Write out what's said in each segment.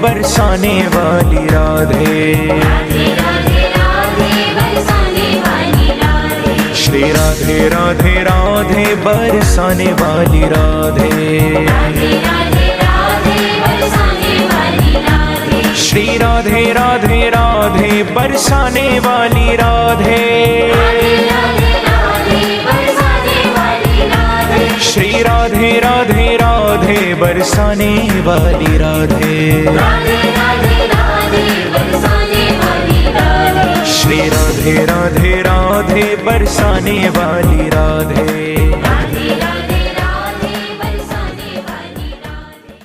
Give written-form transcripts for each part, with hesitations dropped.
बरसाने वाली राधे। राधे राधे राधे बरसाने वाली राधे। श्री राधे राधे राधे बरसाने वाली राधे। राधे राधे राधे बरसाने वाली राधे। श्री राधे राधे राधे बरसाने वाली राधे। राधे राधे राधे बरसाने वाली राधे। श्री राधे राधे राधे बरसाने वाली राधे। राधे राधे राधे बरसाने वाली राधे। श्री राधे राधे राधे बरसाने वाली राधे। राधे राधे राधे बरसाने वाली राधे।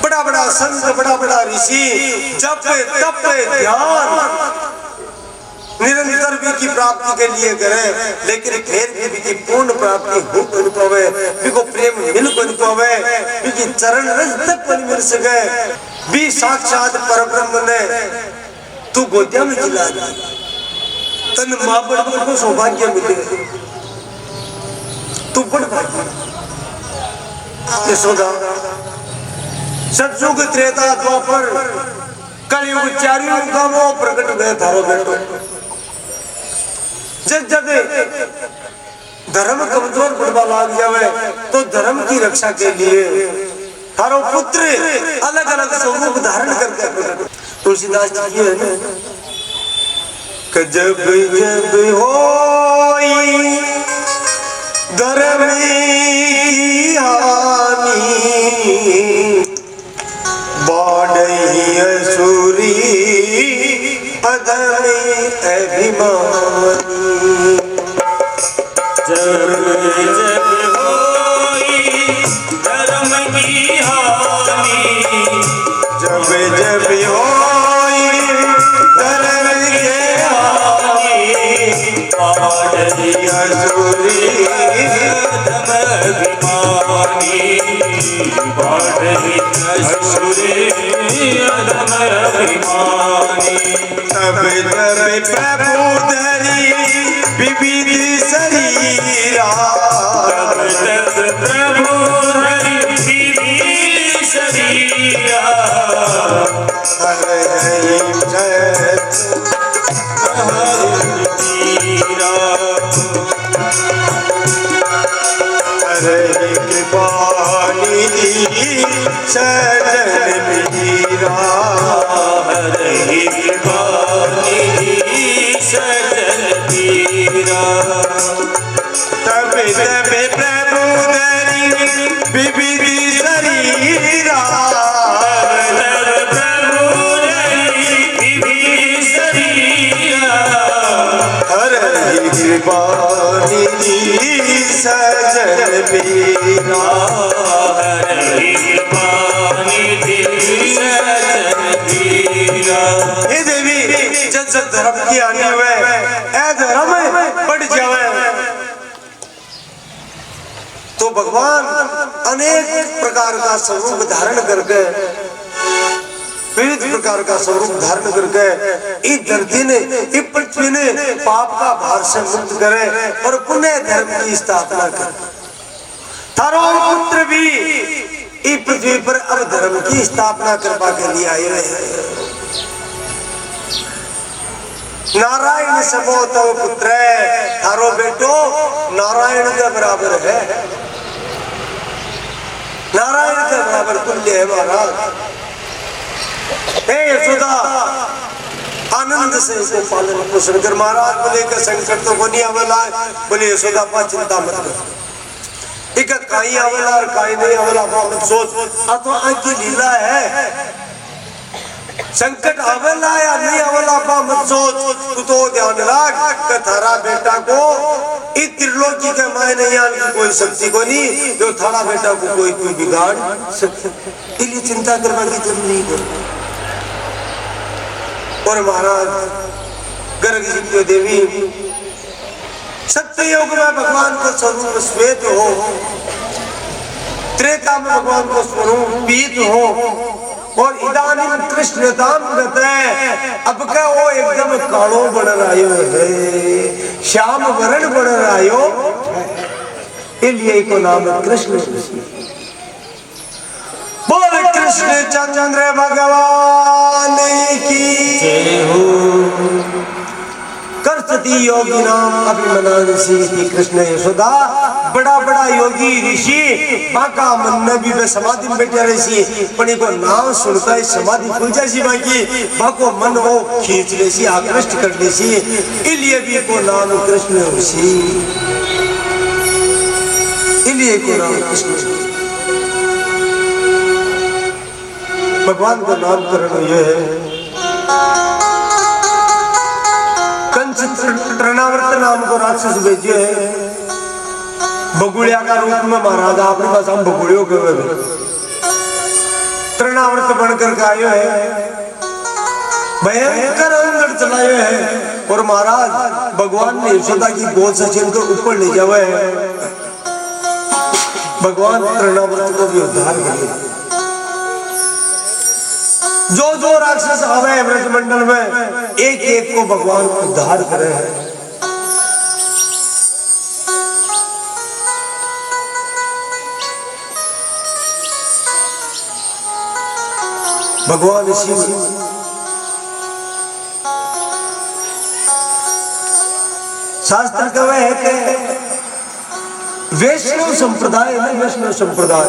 बड़ा बड़ा संत, बड़ा बड़ा ऋषि जप तप ध्यान निरंतर भी की प्राप्ति के लिए करे, लेकिन फिर भी की पूर्ण प्राप्ति हो नहीं पावे, भी को प्रेम मिल नहीं पावे, भी की चरण रज तक नहीं मिल सके। भी साक्षात परब्रह्म ने तू गोदिया में खिला दी, तन माँ बड़ को सौभाग्य मिले, तू बड़ भाग्य। यशोदा सतयुग त्रेता द्वापर कलयुग चारों युगों में प्रकट हुए थारो बेटो। जब जब धर्म कमजोर पड़वा लाग जावे तो धर्म की रक्षा के लिए थारो पुत्र अलग अलग स्वरूप धारण करके प्रकट। तुलसीदास जी ये है कि जब जब होई धर्म की हानि बाढ़ी असुरी अधमी अभिमानी। जब जब होई धर्म की हानि, जब जब होई धर्म की हानि बाढ़ी असुरी अभिमानी, बाढ़ी असुरी अधम अभिमानी। तब जब प्रभु धरी विविध शरीरा, तब तब प्रभु हरि विविध शरीरा, हरे तीरा हरे कृपा निधि सजन मीरा। हरे कृपा निधि सजन तीरा। तब तब प्रभु धरी विविध शरीरा, तब प्रभु हरि विविध शरीरा, हरे कृपा निधि सजन मीरा। हरे कृपा निधि सजन तीरा। हे देवी जब जब धर्म की आने हुए ऐ धर्म बढ़ जावे तो भगवान अनेक प्रकार का स्वरूप धारण करके, विविध प्रकार का स्वरूप धारण करके इस धरती ने, इस पृथ्वी ने पाप का भार से मुक्त करे और पुनः धर्म की स्थापना करे। थारो पुत्र भी इस पृथ्वी पर अब धर्म की स्थापना करवा के लिए आए हैं। नारायण समो तव पुत्र, थारो बेटो नारायण के बराबर है, नारायण के बराबर तुल्य है महाराज। हे यशोदा आनंद से इसको पालन पोषण कर। महाराज बोले का संकट तो को नहीं आवेला, बोले यशोदा पा चिंता मत कर, एक काई आवेला और काई नहीं आवेला मत सोच, आ तो आंकी लीला है। संकट आवेला या नहीं आवेला बा मत सोच, तू तो ध्यान रख कि थारा बेटा को इस त्रिलोकी के माय नहीं आने की कोई शक्ति को नहीं, जो थारा बेटा को कोई बिगाड़ सकता, इसलिए चिंता करने की जरूरत नहीं है। और महाराज गर्ग जी की देवी सत्ययुग में भगवान का स्वरूप श्वेत हो, त्रेता में भगवान का स्वरूप पीत हो, और इदानीम कृष्ण दाम कहते हैं अब का वो एकदम कालो बन रहा है, श्याम वर्ण बन रहा है, इसलिए को नाम कृष्ण। बोल कृष्ण कृष्णचंद्र भगवान की जय हो। करसती योगी नाम अभिमनांसी श्री कृष्ण यशोदा बड़ा बड़ा योगी ऋषि बाका मन में भी वे समाधि में बैठे रही पण को नाम सुनता है समाधि खुल जासी बाकी बाको मन वो खींच लेसी आकृष्ट कर लेसी इसलिए भी को नाम कृष्ण ऋषि इसलिए को नाम कृष्ण भगवान का नामकरण ये है। तृणावर्त नाम को राक्षस भेजे है बगुड़िया का रूप में महाराज अपने पास हम बगुड़ियों के तृणावर्त बनकर के आयो है भयंकर अंदर चलाए है और महाराज भगवान ने यशोदा की गोद से छीन कर ऊपर ले जावे है। भगवान तृणावर्त को भी उद्धार करे। जो जो राक्षस आवे ब्रजमंडल में एक एक को भगवान उद्धार करे है। भगवान शिव शास्त्र कहे है कि वैष्णव संप्रदाय है वैष्णव संप्रदाय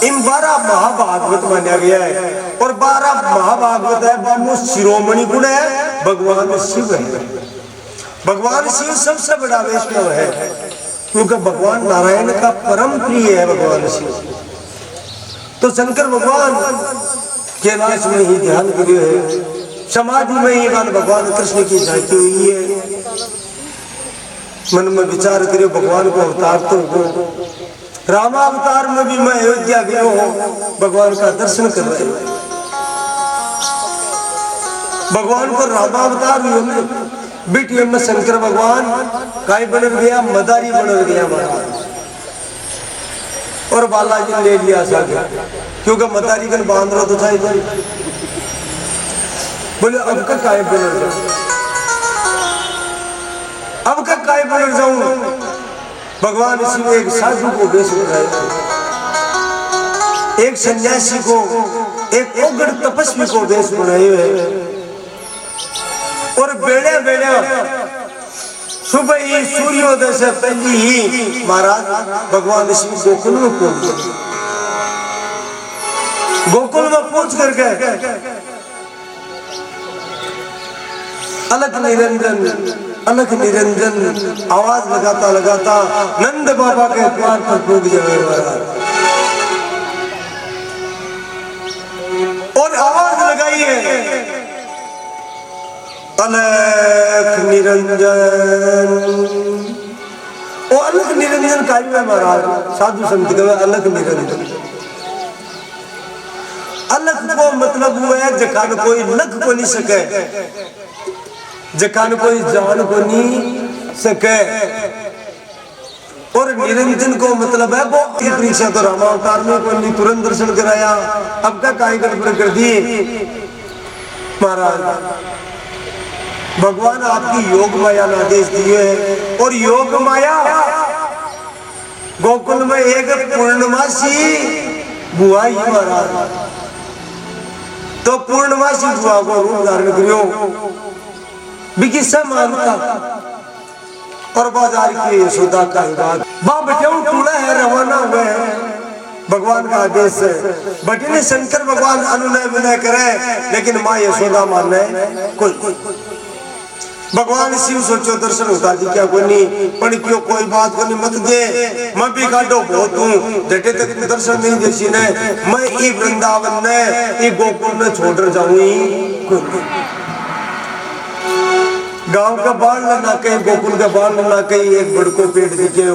इन 12 महाभागवत माना गया है और 12 महाभागवत है बानो शिरोमणि गुण है भगवान शिव है। भगवान शिव सबसे बड़ा वैष्णव है क्योंकि भगवान नारायण का परम प्रिय है भगवान शिव। तो शंकर भगवान कैलाश में ही ध्यान करियो है समाधि में ही भगवान कृष्ण की झांकी हुई है। मन में विचार करियो भगवान को अवतार तो हो रामावतार में भी मैं अयोध्या गयो हूँ भगवान का दर्शन कर रहे भगवान को रामावतार बिटिया में शंकर भगवान काय बन गया मदारी बन गया महाराज और बालाजी ले लिया सागर क्योंकि मदारी कन बांध रहा तो था इधर बोले अब का काय बन अब का काय बन जाऊं भगवान शिव एक साधु को वेश बनाए एक सन्यासी को एक उग्र तपस्वी को वेश बनाए हुए और बेड़े बेड़े सुबह ही सूर्योदय से पहले ही महाराज भगवान शिव गोकुल में पहुंच गोकुल में पहुंच करके अलग निरंजन आवाज लगाता लगाता नंद बाबा के द्वार पर पहुंच जाए और आवाज लगाई है अलग निरंजन। वो अलग निरंजन कार्य है महाराज साधु संत का अलग निरंजन। अलग को मतलब हुआ है जखान कोई लग को नहीं सके जखान कोई जान को नहीं सके और निरंजन को मतलब है वो परीक्षा तो रामावतार में कोई तुरंत दर्शन कराया अब का काय गड़बड़ कर दी महाराज। भगवान आपकी योग माया ने आदेश दिए और योग माया गोकुल में एक पूर्णमासी बुआ ही महाराज तो पूर्णमासी बुआ को रूप धारण करियो बिकी मानता और बाजार की यशोदा का बात बेटे टूला है रवाना हुए भगवान का आदेश है बटे ने शंकर भगवान अनुनय विनय करे लेकिन माँ यशोदा माने कोई भगवान शिव सोचो दर्शन होता जी क्या कोई नहीं पण क्यों कोई बात को नहीं मत दे मैं भी काटो बहुत हूँ जटे तक दर्शन नहीं देसी ने मैं ये वृंदावन ने ये गोकुल में छोड़ जाऊंगी गांव का बाढ़ ना कहीं गोकुल का बाढ़ ना कहीं एक बड़ को पेट दिखे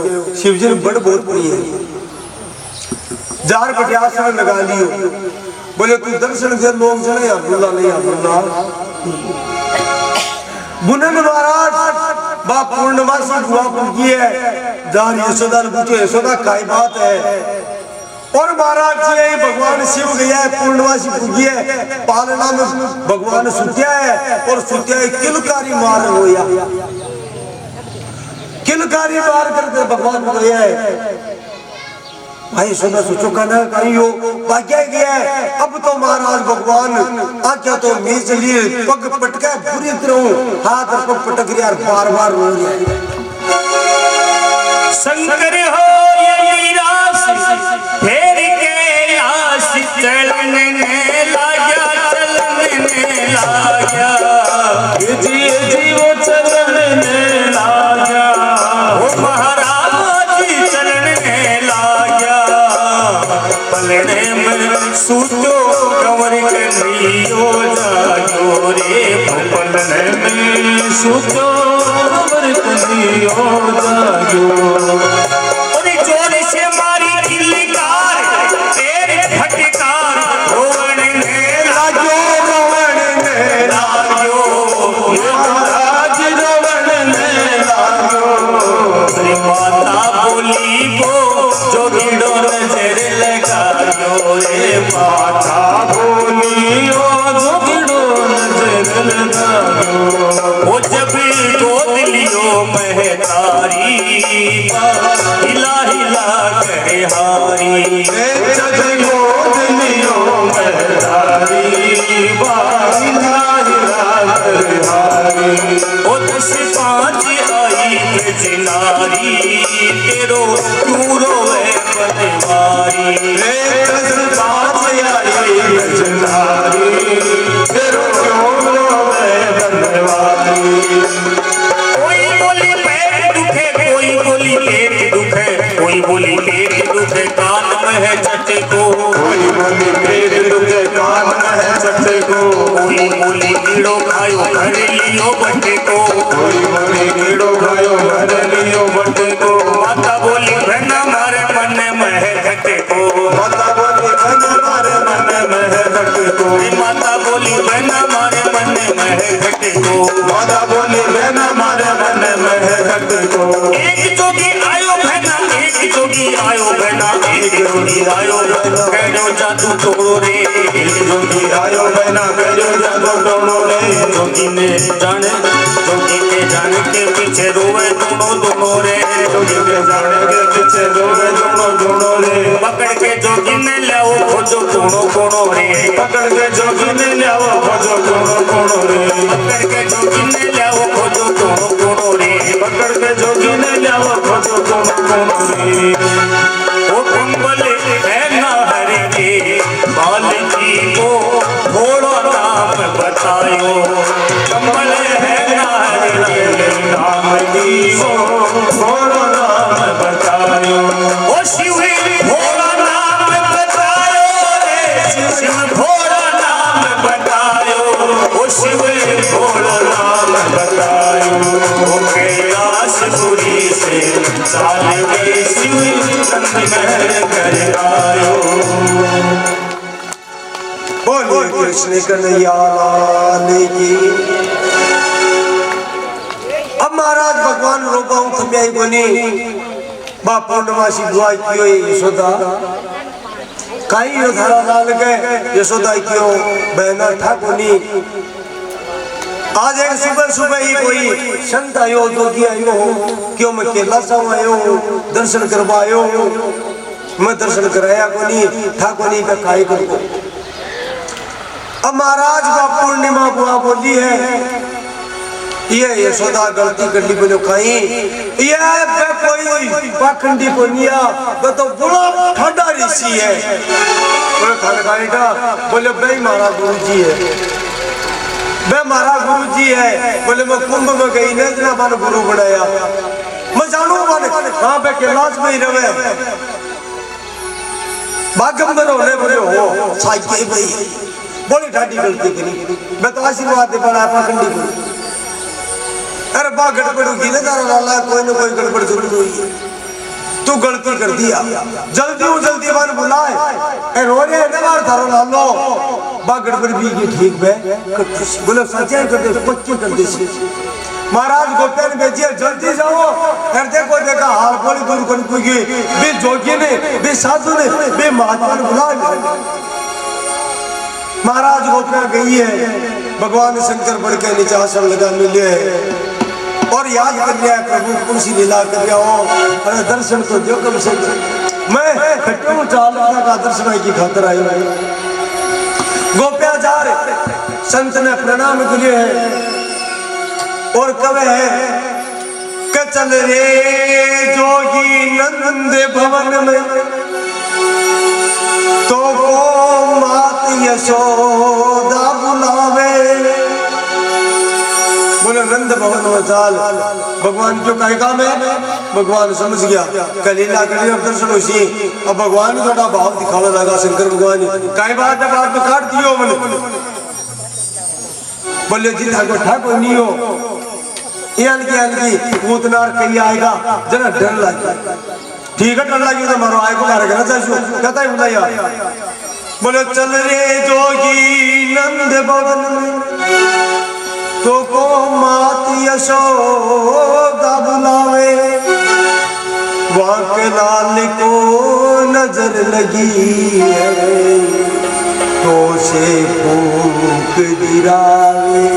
शिवजी ने बड़ बहुत प्रिय है जार बटियास में लगा लियो बोले तू दर्शन दे लोग चले अब्दुल्ला नहीं अब्दुल्ला बुनन महाराज बा पूर्णमासी हुआ पूछी है जार यशोदा ने पूछो यशोदा काय बात है और महाराज जी भगवान शिव गया है पूर्णमासी पूजी है पालना में भगवान सुत्या है और सुत्या किलकारी मार होया किलकारी मार करके भगवान गया है भाई सुना सोचो का ना कहीं हो भाग्या गया है। अब तो महाराज भगवान आज्ञा तो मीच लिए पग पटका पूरी तरह हाथ और पग पटक रहा बार बार रो रहा। शंकर हो ये रास फेर के आस चलने लाया चलने लाया जी वो चलने लाया वो महाराज चलने लाया पलने में सूतो कंवर कन्हैयो जायो रे पलने में सूतो कंवर कन्हैयो जायो और जोर से मारी किलकार तेरे फटकार रोवण ने लागो रोवण ने लागो महाराज रोवण ने लागो माता बोली को जोगिड़ो नजर लगायो रे माता बोली ओ जोगिड़ो नजर लगायो वो जब गोद लियो महतारी हिला हिला करे हारी जब गोद लियो महतारी हिला हिला करे हारी ओ 10-5 आई ब्रजनारी तेरो क्यों रोए बनवारी 10-5 आई ब्रजनारी तेरो क्यों रोए बनवारी कोई बोली पेट दुखे कोई बोली पेट दुखे कोई बोली पेट दुखे कान में है चटे को कोई बोली पेट दुखे कान में है चटे को कोई बोली कीड़ो खायो घर लियो बट्टे को कोई बोली कीड़ो खायो घर लियो बट्टे को माता बोली बहना मारे मन में है घटे को माता बोली बहना मारे मन में है घटे को माता बोली बहना मारे मन में है घटे को माता बोली बहना मारे मन में है घटे को एक जोगी आयो बहना एक जोगी आयो बहना एक जोगी आयो बहना कहो जादू तोड़ो रे एक जोगी आयो बहना कहो जादू तोड़ो रे जोगी ने जाने जोगी के जाने के पीछे रोवे दोनों दोनों रे जोगी के जाने के पीछे रोवे दोनों दोनों रे पकड़ के जोगी ने लाओ खोजो कोनो कोनो रे पकड़ के जोगी ने लाओ खोजो कोनो कोनो रे पकड़ के जोगी ने लाओ खोजो कोनो कोनो रे पकड़ के जोगी ने लाओ खोजो कोनो कोनो रे ओ कुंबल है ना हरि के बाल जी को थोड़ा नाम बतायो कमल है ना हरि के नाम जी को थोड़ा नाम बतायो ओ शिव भोला नाम बतायो रे शिव भोला नाम बतायो ओ शिव भोला नाम बतायो ओ कैलाशपुरी से साल के शिव नंद महल कर आयो बोलिए कृष्ण कन्हैया लाल की। अब महाराज भगवान रोपाऊं थम्याई बनी बा पूर्णमासी दुआ कियो यशोदा कहीं योधारा लाल के यशोदा क्यों बहना ठाकुनी आज एक सुबह सुबह ही कोई संत आयो जोगी आयो क्यों मैं केला साव आयो दर्शन करवायो मैं दर्शन कराया कोनी ठाकुनी का काई को। अब महाराज का पूर्णिमा बुआ बोली है ये यशोदा गलती कर ली बोलो कहीं ये कोई पाखंडी को निया तो बड़ा ठंडा ऋषि है बोले खाने बोले भाई महाराज गुरु जी है मैं महाराज गुरु जी है बोले मैं कुंभ में गई ने इतना मन गुरु बनाया मैं जानू मन हाँ पे कैलाश में ही रहे बागंबर होने बोले हो साइकिल भाई बड़ी ठाडी गलती करी मैं तो आशीर्वाद दे पड़ा पाखंडी को अरे बा गड़बड़ होगी ना तारा लाला कोई ना कोई गड़बड़ जरूर हुई है तू गलती कर दिया जल्दी बार बुलाए ए रो रे ना मार थारो लालो बा गड़बड़ भी की ठीक बे बोले सच्चाई कर दे पक्की कर दे महाराज गोपेन बेजिए जल्दी जाओ फिर देखो देखा हाल बोली दूर कर कोई बे जोगी ने बे साधु ने बे महात्मा ने बुला महाराज गोपियां गई है भगवान शंकर बढ़ के नीचे आसन लगा मिले और याद कर लिया प्रभु कौन सी लीला कर रहा हो अरे दर्शन तो दो कम से मैं खट्टू चाल का आदर्श भाई की खातर आई हूँ। गोप्याचार संत ने प्रणाम किए हैं और कवे है कि चल रे जोगी नंद भवन में तो को मात यशोदा बुलावे। बोले नंद भवन में चाल। भगवान क्यों कहे काम है? भगवान समझ गया कलीला कली दर्शन उसी। अब भगवान थोड़ा भाव दिखावा लगा शंकर भगवान कई बात है बात तो काट दियो मन। बोले जी ठाकुर ठाकुर नहीं हो पूतनार कही आएगा जरा डर लगे। ठीक है डर लगी तो मारो आए को मारेगा कहता है बुलाया। बोले चल रे जोगी नंद भवन में तो को मात यशोदा बुलावे। वहां के लाल को नजर लगी है तो से फूक दिरावे।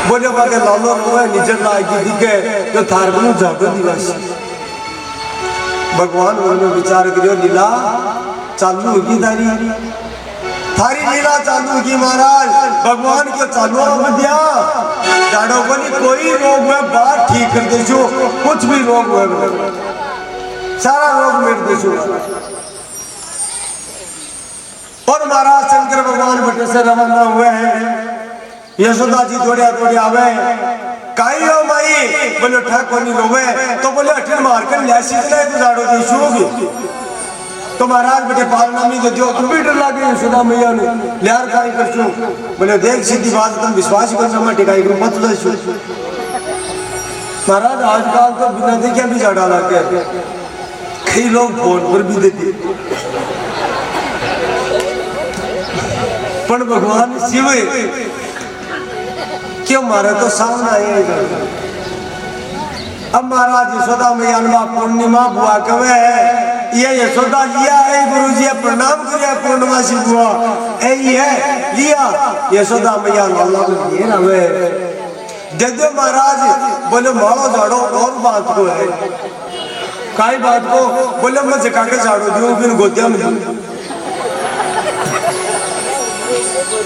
बोले वहां के लालो रोए निजर लागी दिखे तो थार बनु जागो दिवस। भगवान उन्होंने विचार करियो लीला चालू होगी थारी लीला चालू की महाराज। भगवान के चालू दिया जाड़ो को नहीं कोई रोग हुआ बात ठीक कर दे कुछ भी रोग हुआ सारा रोग मिट दे। और महाराज शंकर भगवान बटे से रवाना हुए हैं। यशोदा जी दौड़िया दौड़िया आवे काई हो माई। बोले ठाकुर नहीं रोवे तो बोले अठन मार कर लियासी चलाए तो जाड़ो दी होगी। तो महाराज बेटे पालना नहीं देते तुम भी डर लगे यशोदा मैया ने लियार काई कर छू। बोले देख सीधी बात तुम विश्वास करना मैं टिकाई करूं मत दे छू। महाराज आजकल तो बिना देखे भी जाड़ा लाके कई लोग फोन पर भी देते पर भगवान शिव क्यों मारे तो सामने आए। अब महाराज यशोदा मैया पूर्णिमा बुआ कवे ये यशोदा लिया है गुरु जी प्रणाम करिया पूर्णमासी बुआ ये लिया यशोदा मैया लाला ये रवे जदे महाराज बोले मारो झाड़ो और बात को है काई बात को। बोले मैं जका के झाड़ो दूं फिर गोदिया में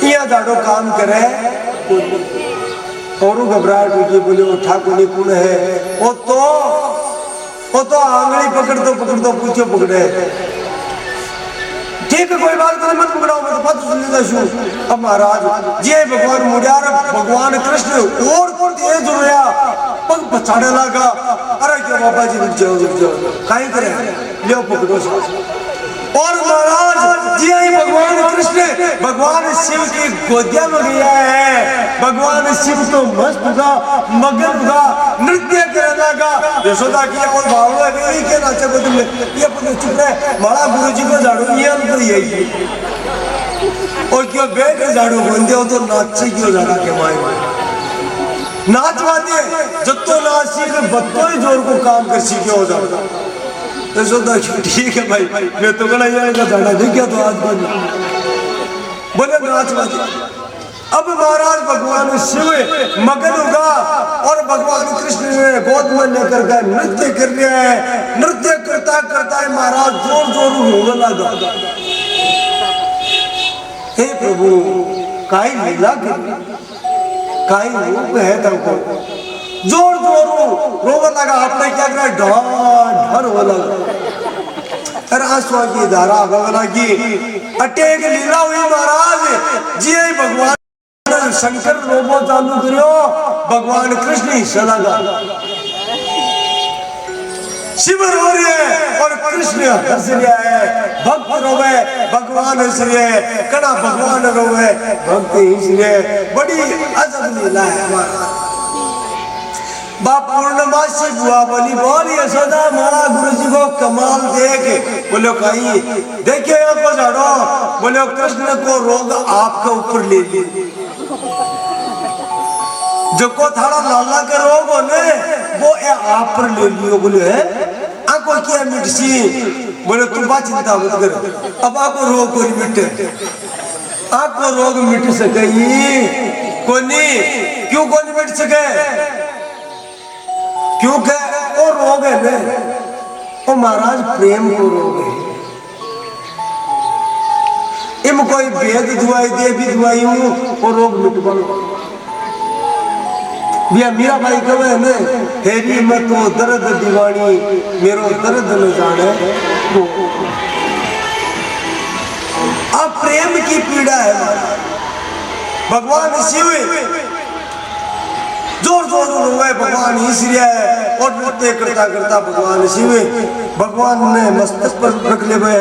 ये झाड़ो काम करे और घबराहट हुई। बोले वो ठाकुर कौन है? वो तो आंगली पकड़ दो पूछो पकड़े। ठीक है कोई बात नहीं मत पकड़ाओ मैं तो पता सुन लेता शू। अब महाराज ये भगवान मुड़िया भगवान कृष्ण और तेज रोया पग पछाड़े लगा। अरे क्या बाबा जी रुक जाओ कहीं करे लियो पकड़ो। और महाराज जी भगवान कृष्ण भगवान शिव की गोदिया में गया है। भगवान शिव तो मस्त होगा मगन होगा नृत्य करने लगा। यशोदा की और भावना यही के नाचे को तुमने ये अपने चुप रहे बड़ा गुरु जी को झाड़ू नहीं हम तो यही और क्यों बैठ झाड़ू बंदे हो तो नाचे क्यों झाड़ा के माए नाच वाते जब तो नाच सीखे बत्तो ही जोर को काम कर सीखे हो जाता। यशोदा ठीक है भाई मैं तो गला जाएगा झाड़ा नहीं क्या तो आज बोले नाच वाते। अब महाराज भगवान शिव मगन होगा और भगवान कृष्ण ने गोद में लेकर गए नृत्य कर रहे हैं। नृत्य करता करता है महाराज जोर जोर रोने लगा। हे प्रभु काई लीला काई रूप है तुमको जोर जोर रोने लगा। आपने क्या करा ढर हो लगा आंसुओं की धारा बह लगी। अटेक लीला हुई महाराज जी भगवान शंकर रोबो चालू करो भगवान कृष्ण हिस्सा लगा। शिव रो रहे हैं और कृष्ण हंस रहा है। भक्त रोवे भगवान हंस रहे हैं कड़ा भगवान रोवे भक्त हंस रहे। बड़ी अजब लीला है हमारा। बाप पूर्णमासी बुआ बोली बोल यशोदा मारा गुरु जी को कमाल देख। बोलो कहीं देखिए आपको झाड़ो। बोले कृष्ण को रोग आपके ऊपर ले ली जो को थाड़ा लाला के रोग हो ने वो आप पर ले लियो। बोले है आपको क्या मिटसी? बोले तुम बात चिंता मत करो अब आपको रोग को नहीं मिटे। आपको रोग मिट सके कोनी क्यों को नहीं मिट सके? क्योंकि वो रोग है ओ महाराज प्रेम को रोग है। इम कोई वेद दुआई दे भी दुआई हूं वो रोग मिट पाओ। भैया मीरा भाई कहे ने हेरी मैं तो दर्द दीवानी मेरो दर्द न जाने। अब प्रेम की पीड़ा है भगवान इसी हुए जोर जोर हुए भगवान इसलिए है और नृत्य करता करता भगवान इसी हुए भगवान ने मस्तक पर रख ले हुए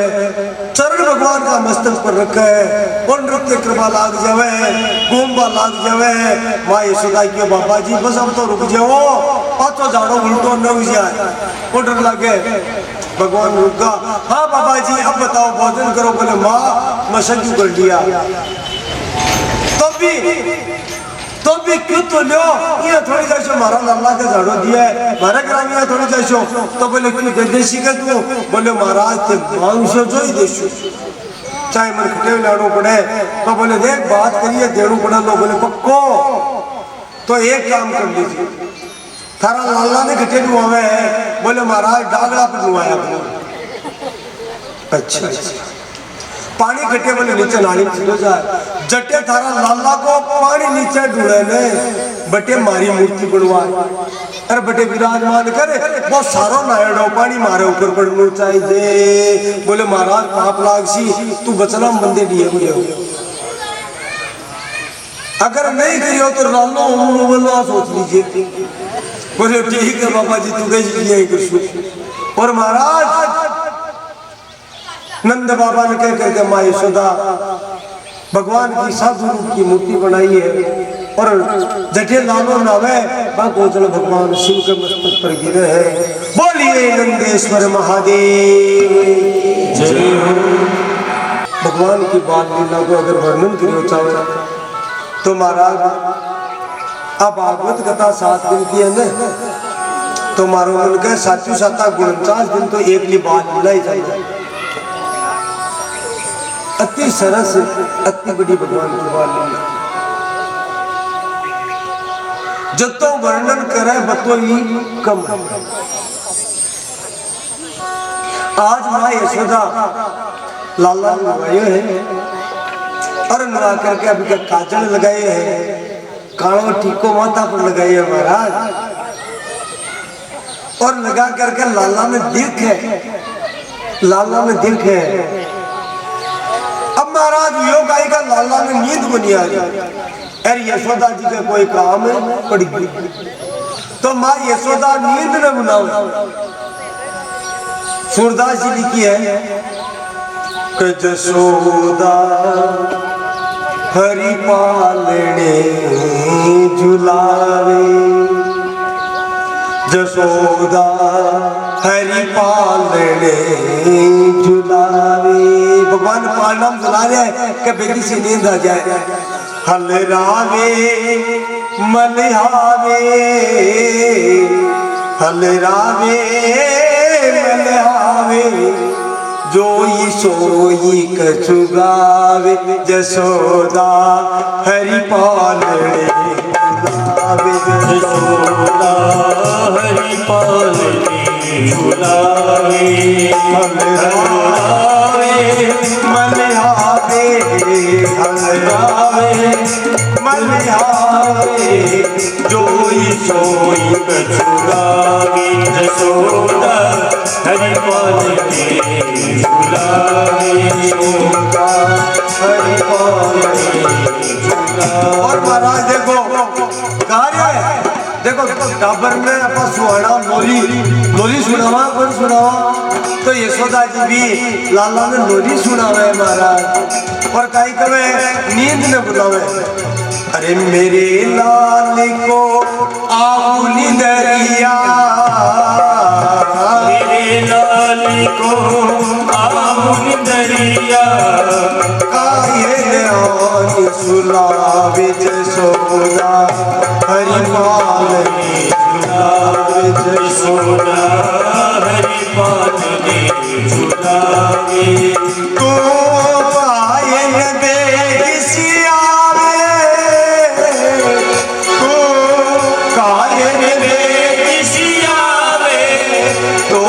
चरण भगवान का मस्तक पर रखा है और नृत्य कृपा लाग जावे गोम्बा लाग जावे माँ यशोदा की बाबा जी बस अब तो रुक जाओ पाँचों झाड़ो उल्टो न हो जाए वो डर लगे भगवान रुका। हाँ बाबा जी अब बताओ भोजन करो। बोले माँ मैं संजू कर लिया तो भी क्यों तो लो ये थोड़ी जैसे मारा लाला के झाड़ो दिया है मारा ग्राम ये थोड़ी जैसो तो बोले क्यों देशी का तू। बोले महाराज ते मांग से जो ही देशो चाहे मन खटे लाड़ो पड़े तो बोले देख बात करिए देड़ू पड़ा लो। बोले पक्को तो एक काम कर लीजिए थारा लाला ने खटे नुआवे है। बोले महाराज डागड़ा पर नुआया। अच्छा पानी खटे बोले नीचे नाली में जाए जटे थारा लाला को पानी नीचे ढूंढे ने बटे मारी मूर्ति बनवा अरे बटे विराजमान करे वो सारो नायडो पानी मारे ऊपर पड़ना चाहिए। बोले महाराज पाप लाग सी तू बचना बंदे दिए मुझे अगर नहीं करियो तो लालो बोलो सोच लीजिए। बोले ठीक है बाबा जी तू कही कृष्ण। और महाराज नंद बाबा ने कह करके माँ यशोदा भगवान की साधु रूप की मूर्ति बनाई है और जटे लालो नावे गोचल भगवान शिव के मस्तक पर गिरे हैं। बोलिए नंदेश्वर महादेव जय हो। भगवान की बाल लीला को अगर वर्णन करियो चाहे तो महाराज अब भागवत कथा 7 दिन की है न तो मारो मन के साचू साता 49 दिन तो एक ली बाल लीला ही चाहिए। अति सरस अति बड़ी भगवान की बाल लीला जतो वर्णन करे बतो ही कम। आज माँ यशोदा लाला लगाए हैं और लगा करके अभी का काजल लगाए हैं कालो टीको माथा पर लगाए है महाराज और लगा करके लाला में दिख है। अब महाराज योग आई का लाला में नींद बनी आ रही अरे यशोदा जी का कोई काम है पड़ी तो माँ यशोदा नींद न बनाओ। सूरदास जी लिखी है कि जसोदा हरि पालने झुलावे जसोदा हरि पालने झुलावे। भगवान पालना में झुला रहे हैं कि बेटी से नींद आ जाए। हलरावे मलहावे हलरावे मलहावे जोई सोई कछु गावे जसोदा हरि पालने झुलावे जसोदा हरि पालने झुलावे हलरावे मलहावे हलरावे मलहावे जोई सोई कछु गावे जसोदा हरि पालने झुलावे जसोदा हरि पालने झुलावे। और महाराज देखो कार्य देखो टाबर में अपन सुहाना लोली सुनावा कौन सुनावा तो यशोदा जी भी लाला ने लोली सुनावे महाराज और काई कवे नींद न बुलावे। अरे मेरे लाल को आउली दरिया मेरे लाल को आउली दरिया काहे ध्यान सुलावे जसोदा हरि पालने झुलावे जसोदा हरि पालने झुलावे। तो पायन बेसियावे तो कायन बेसियावे तो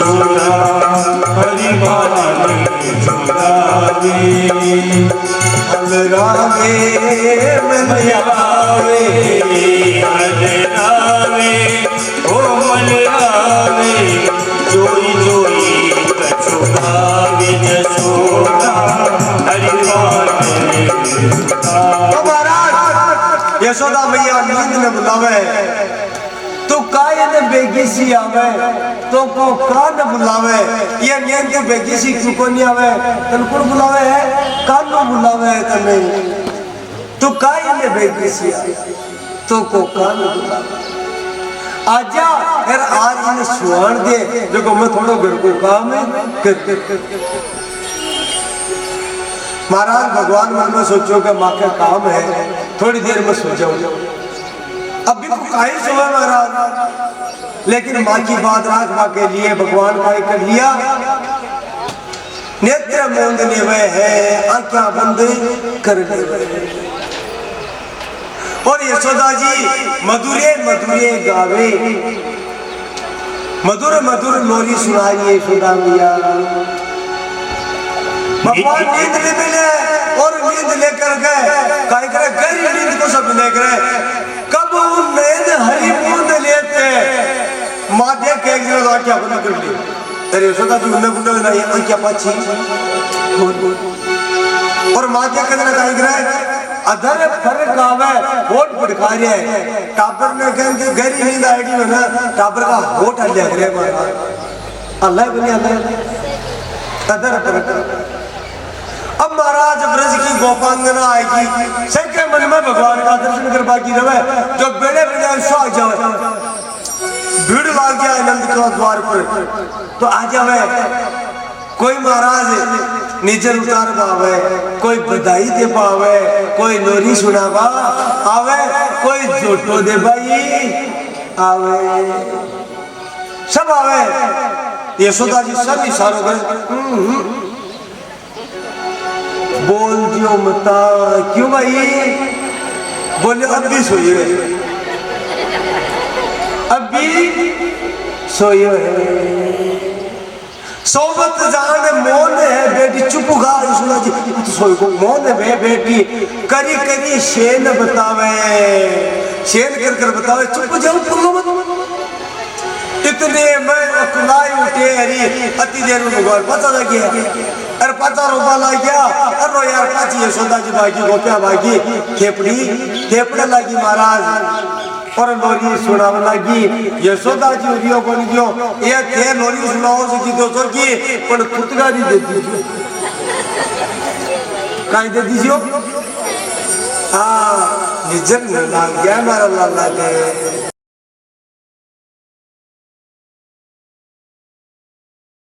यशोदा हरि माने झुलावे हलरावे मलयावे हलरावे ओ मलयावे जोई जोई कछु गावे यशोदा हरि माने तो महाराज यशोदा मैया नींद ने बुलावे तो काय ने बेगी सी आवे तो को कान ने बुलावे ये नींद तो बेगी सी क्यों को नहीं आवे तन को बुलावे है कान नो बुलावे है तने तो काय ने बेगी सी आवे तो को कान ने बुलावे आजा फिर आज ने सुहान दे जो को मैं थोड़ा घर को काम है कर महाराज भगवान मन में सोचो कि माँ का काम है थोड़ी देर में सो जाओ अभी को काहे सोए महाराज लेकिन माँ की बात रखवा के लिए भगवान का कर लिया नेत्र मूंदने में है आंखें बंद कर ले और यशोदा जी मधुरे मधुरे गावे मधुर मधुर लोरी सुनाइए यशोदा मैया भगवान नींद ले मिले और नींद लेकर गए काय करे गहरी नींद को सब ले गए कब वो नींद हरी बूंद लेते माँ देख के एक दिन आंखें बंद कर ली तेरे यशोदा जी उन्हें बुंडे ना ये आंखें पाछी और माँ देख के ना काय करे अधर फर्क आवे होठ फटका रहे है टापर ने कह के गहरी नींद आईडी में ना टापर का होठ हल्ला करे अल्लाह बनी अल्लाह अधर फर्क अब महाराज ब्रज की गोपांगना आएगी सबके मन में भगवान का दर्शन कर बाकी रहे जो बेड़े बेड़े सो आ जाए भीड़ लग गया नंद के द्वार पर तो आ जावे कोई महाराज नीचे उतार पावे कोई बधाई दे पावे कोई लोरी सुनावा आवे कोई जोटो दे भाई आवे सब आवे यशोदा जी सब इशारों कर बोल दियो मता क्यों भाई बोले अब भी सोए अब भी सोए सोबत जान मौन है बेटी चुप गा यशोदा जी तो सोए को मौन है बेटी करी करी शेन बतावे शेन कर कर बतावे चुप जाओ बोलो मत इतने मैं अकुलाई उठे हरी अति देर में भगवान पता लग गया अरे पता रोबा लग गया अरे यार पाची यशोदा जी बाकी गोपिया बाकी खेपड़े लगी महाराज और लोरी सुनाव लगी यशोदा जी उरियो बन गयो ये थे लोरी सुनाओ जी तो सो की पण खुतगा दी दे दीजियो काई दे दीजियो हां निजन लग गया मारा लाला के